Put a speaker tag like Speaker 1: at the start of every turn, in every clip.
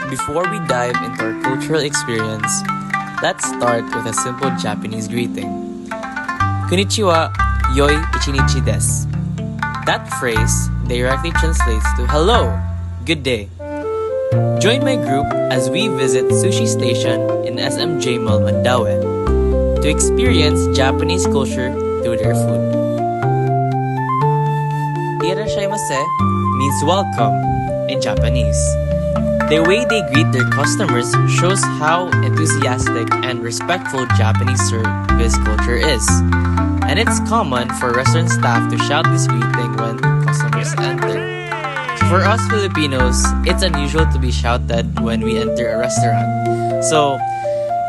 Speaker 1: Before we dive into our cultural experience, let's start with a simple Japanese greeting. Konnichiwa, yoi ichinichi desu. That phrase directly translates to hello, good day. Join my group as we visit Sushi Station in SMJ Mall, Mandaue to experience Japanese culture through their food. Irashaimase means welcome in Japanese. The way they greet their customers shows how enthusiastic and respectful Japanese service culture is. And it's common for restaurant staff to shout this greeting when customers enter. For us Filipinos, it's unusual to be shouted when we enter a restaurant. So,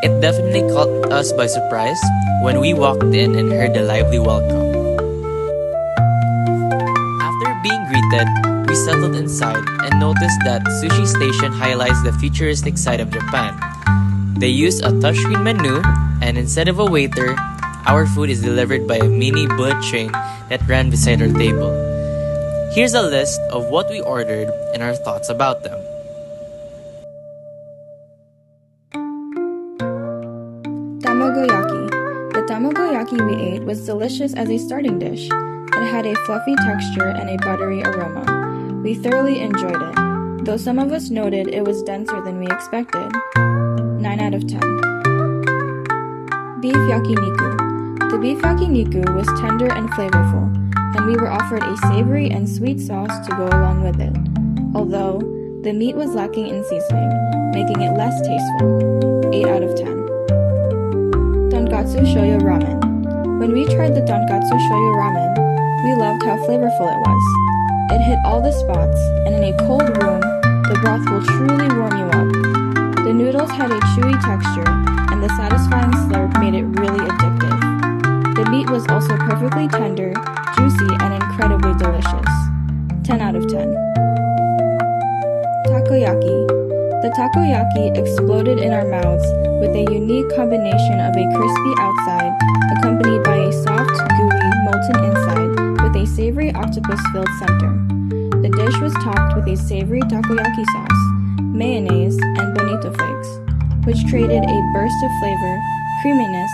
Speaker 1: it definitely caught us by surprise when we walked in and heard the lively welcome. After being greeted, we settled inside and noticed that Sushi Station highlights the futuristic side of Japan. They use a touchscreen menu, and instead of a waiter, our food is delivered by a mini bullet train that ran beside our table. Here's a list of what we ordered and our thoughts about them.
Speaker 2: Tamagoyaki. The tamagoyaki we ate was delicious as a starting dish. It had a fluffy texture and a buttery aroma. We thoroughly enjoyed it, though some of us noted it was denser than we expected. 9 out of 10. Beef yakiniku. The beef yakiniku was tender and flavorful, and we were offered a savory and sweet sauce to go along with it, although the meat was lacking in seasoning, making it less tasteful. 8 out of 10. Tonkatsu shoyu ramen. When we tried the tonkatsu shoyu ramen, we loved how flavorful it was. It hit all the spots, and in a cold room, the broth will truly warm you up. The noodles had a chewy texture, and the satisfying slurp made it really addictive. The meat was also perfectly tender, juicy, and incredibly delicious. 10 out of 10. Takoyaki. The takoyaki exploded in our mouths with a unique combination of a crispy outside, accompanied by a soft, gooey, molten inside with a savory octopus-filled center. The dish was topped with a savory takoyaki sauce, mayonnaise, and bonito flakes, which created a burst of flavor, creaminess,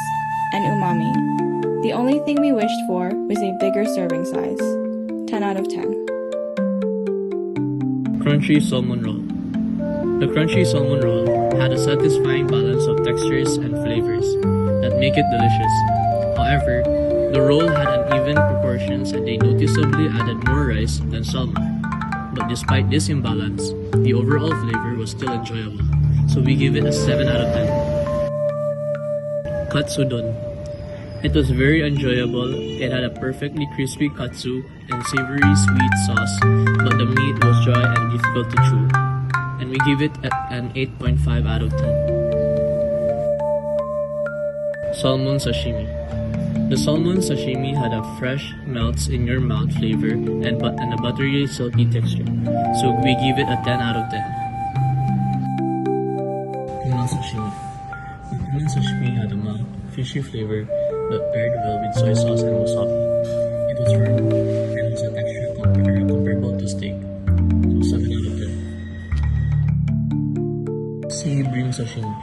Speaker 2: and umami. The only thing we wished for was a bigger serving size. 10 out of 10.
Speaker 3: Crunchy salmon roll. The crunchy salmon roll had a satisfying balance of textures and flavors that make it delicious. However, the roll had uneven proportions and they noticeably added more rice than salmon. But despite this imbalance, the overall flavor was still enjoyable, so we give it a 7 out of 10. Katsudon. It was very enjoyable. It had a perfectly crispy katsu and savory sweet sauce, but the meat was dry and difficult to chew. And we give it an 8.5 out of 10. Salmon sashimi. The salmon sashimi had a fresh, melts in your mouth flavor and a buttery, silky texture. So we give it a 10 out of 10. Tuna sashimi. The tuna sashimi had a mild, fishy flavor but paired well with soy sauce and wasabi. It was firm and was a texture comparable to steak. So 7 out of 10. Sea bream sashimi.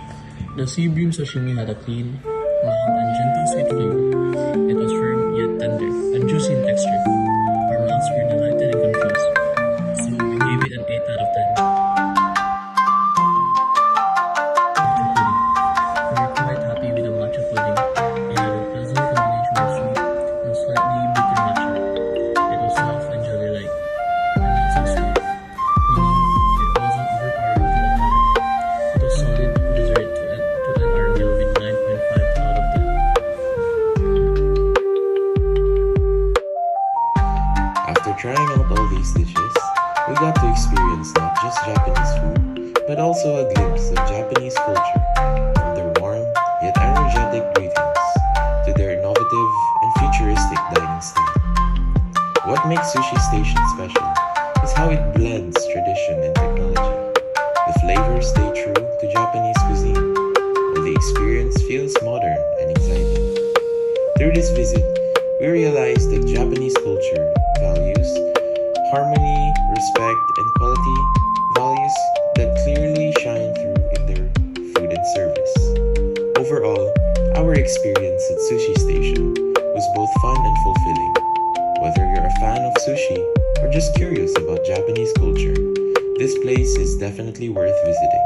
Speaker 3: The sea bream sashimi had a clean, mild, and gentle sweet flavor. It was firm yet tender and juicy in texture. Our mouths were delighted and confused, so we gave it an 8 out of 10. Matcha pudding. We were quite happy with the matcha pudding. It had a pleasant combination of sweet and slightly bitter matcha. It was soft and jelly-like, and not so sweet, meaning it wasn't overpowering to the palate. It was solid dessert to end our meal with 9.5 out of 10.
Speaker 4: After trying out all these dishes, we got to experience not just Japanese food, but also a glimpse of Japanese culture, from their warm yet energetic greetings to their innovative and futuristic dining style. What makes Sushi Station special is how it blends tradition and technology. The flavors stay true to Japanese cuisine, while the experience feels modern and exciting. Through this visit, we realized that Japanese culture values harmony, respect, and quality, values that clearly shine this place is definitely worth visiting.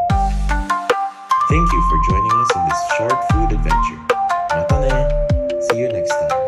Speaker 4: Thank you for joining us in this short food adventure. Mata ne! See you next time.